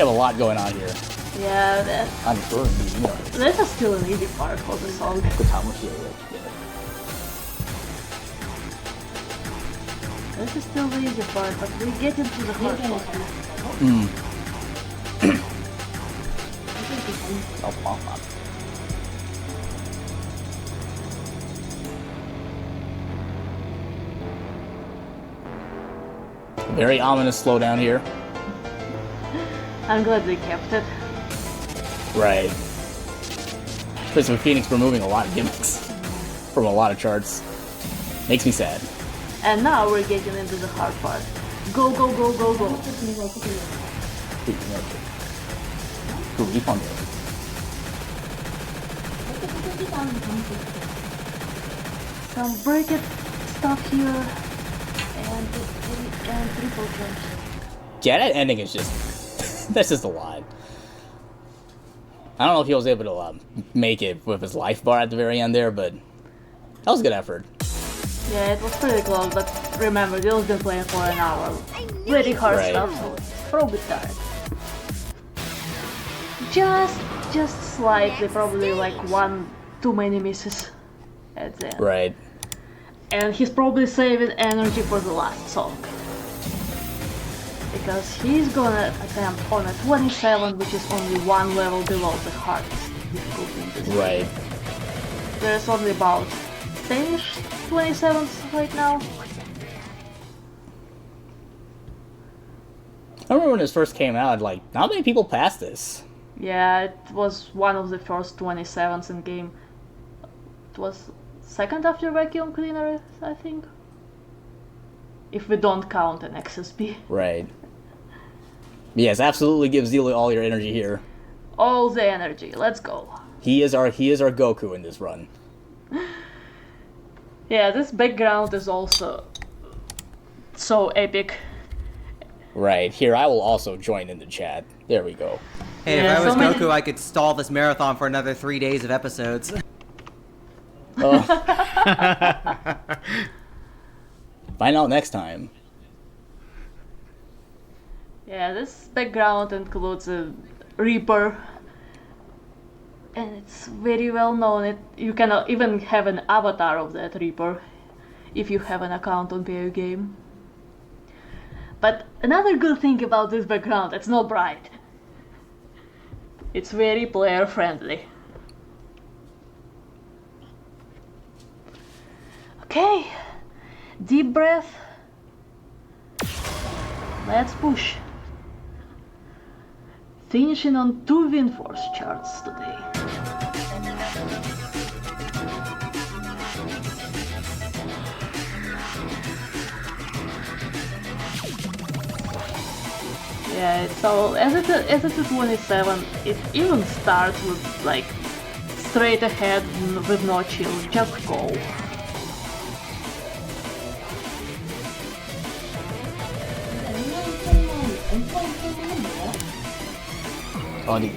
lot going on here. Yeah, I'm sure. this is still an easy part for the song. This is still the easy part, but we get into the hard part. Very ominous slowdown here. I'm glad they kept it. Right. Christopher Phoenix removing a lot of gimmicks from a lot of charts. Makes me sad. And now we're getting into the hard part. Go, go, go, go, go. Some break it stuff here. And triple jumps. Yeah, that ending is just... that's just a lot. I don't know if he was able to make it with his life bar at the very end there, but that was a good effort. Yeah, it was pretty close, but remember, Dill's been playing for an hour. Pretty hard Right. stuff, so he's probably tired. Just slightly, probably like one too many misses at the end. Right. And he's probably saving energy for the last song. Because he's gonna attempt on a 27, which is only one level below the hardest difficulty in this game. Right. There's only about 10-ish 27s right now. I remember when this first came out, like, not many people passed this. Yeah, it was one of the first 27s in game. It was second after Vacuum Cleaner, I think. If we don't count an XSP. Right. Yes, absolutely give Zila all your energy here. All the energy, let's go. He is our Goku in this run. Yeah, this background is also so epic. Right. Here, I will also join in the chat. There we go. Hey, Yeah, if I was so many- Goku, I could stall this marathon for another 3 days of episodes. Oh. Find out next time. Yeah, this background includes a Reaper. And it's very well known. You can even have an avatar of that Reaper if you have an account on PAU Game. But another good thing about this background, it's not bright. It's very player friendly. Okay, deep breath. Let's push. Finishing on 2 WinForce charts today. Yeah, so as it's a 27, it even starts with like straight ahead with no chill, just go. Funny.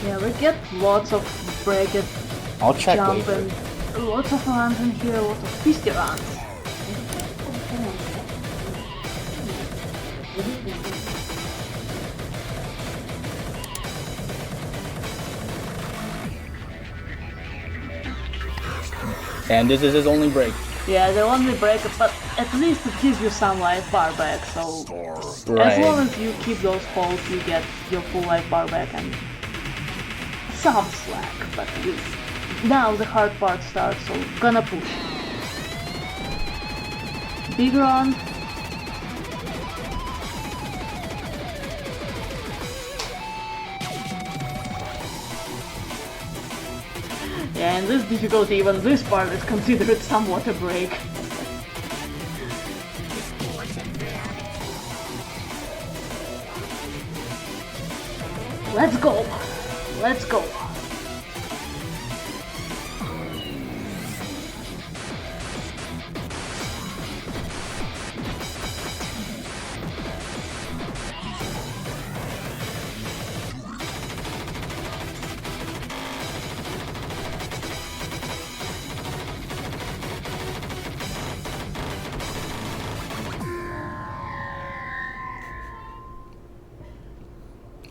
Yeah, we get lots of break it, I'll check jump, later. and lots of runs in here, lots of fisty runs. And this is his only break. Yeah, the only break, but at least it gives you some life bar back, so Right. as long as you keep those holds, you get your full life bar back and some slack, but now the hard part starts, so gonna push. Big run. Yeah, in this difficulty, even this part is considered somewhat a break. Let's go! Let's go!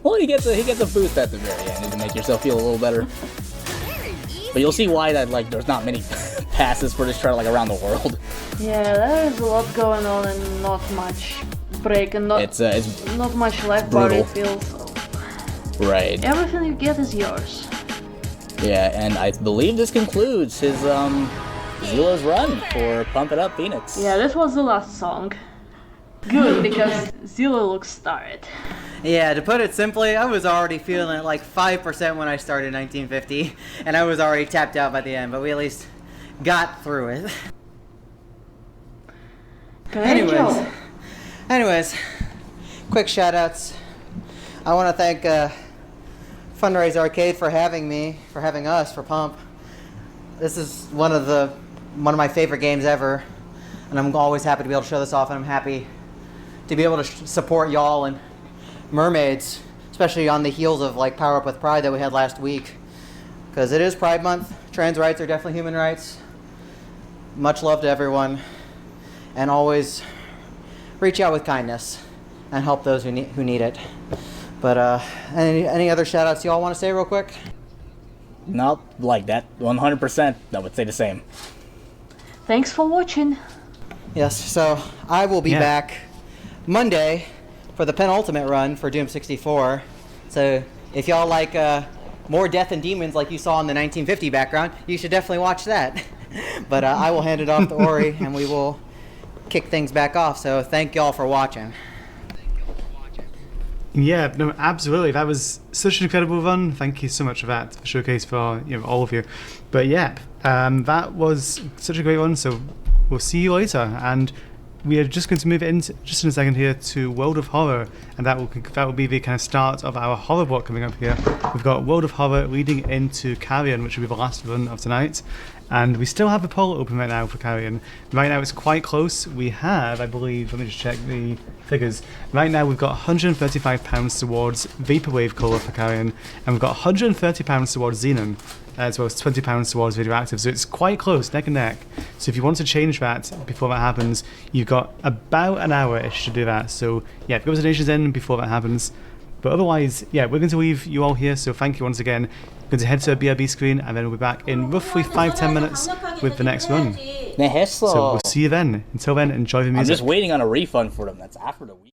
Well, he gets a boost at the very end to make yourself feel a little better. But you'll see why that like there's not many passes for this chart like around the world. Yeah, there is a lot going on and not much break and not It's not much life bar brutal. it feels. right. Everything you get is yours. Yeah, and I believe this concludes his Zila's run for Pump It Up Phoenix. Yeah, this was the last song. Good, because Zilla looks tired. Yeah, to put it simply, I was already feeling at like 5% when I started 1950, and I was already tapped out by the end, but we at least got through it. Great job. Anyways, quick shout-outs. I want to thank Fundraise Arcade for having us for Pump. This is one of my favorite games ever, and I'm always happy to be able to show this off, and I'm happy to be able to support y'all and Mermaids, especially on the heels of like Power Up with Pride that we had last week, because it is Pride Month. Trans rights are definitely human rights, much love to everyone, and always reach out with kindness and help those who need it. But any other shout outs you all want to say real quick? Not like that. 100%. I would say the same. Thanks for watching. Yes, so I will be back Monday for the penultimate run for Doom 64. So if y'all like more Death and Demons like you saw in the 1950 background, you should definitely watch that. But I will hand it off to Ori, and we will kick things back off. So thank y'all for watching. Yeah, no, absolutely. That was such an incredible run. Thank you so much for that, for Showcase, for all of you. But yeah, that was such a great one. So we'll see you later, and we are just going to move in just in a second here to World of Horror, and that will be the kind of start of our horror block coming up here. We've got World of Horror leading into Carrion, which will be the last run of tonight. And we still have the poll open right now for Carrion. Right now it's quite close. We have, I believe, let me just check the figures. Right now we've got £135 towards Vaporwave colour for Carrion, and we've got £130 towards Xenon, as well as £20 towards Radioactive. So it's quite close, neck and neck. So if you want to change that before that happens, you've got about an hour-ish to do that. So yeah, get those donations in before that happens. But otherwise, yeah, we're going to leave you all here, so thank you once again. We're going to head to a BRB screen, and then we'll be back in roughly 5-10 minutes with the next run. So we'll see you then. Until then, enjoy the music. I'm just waiting on a refund for them. That's after the week.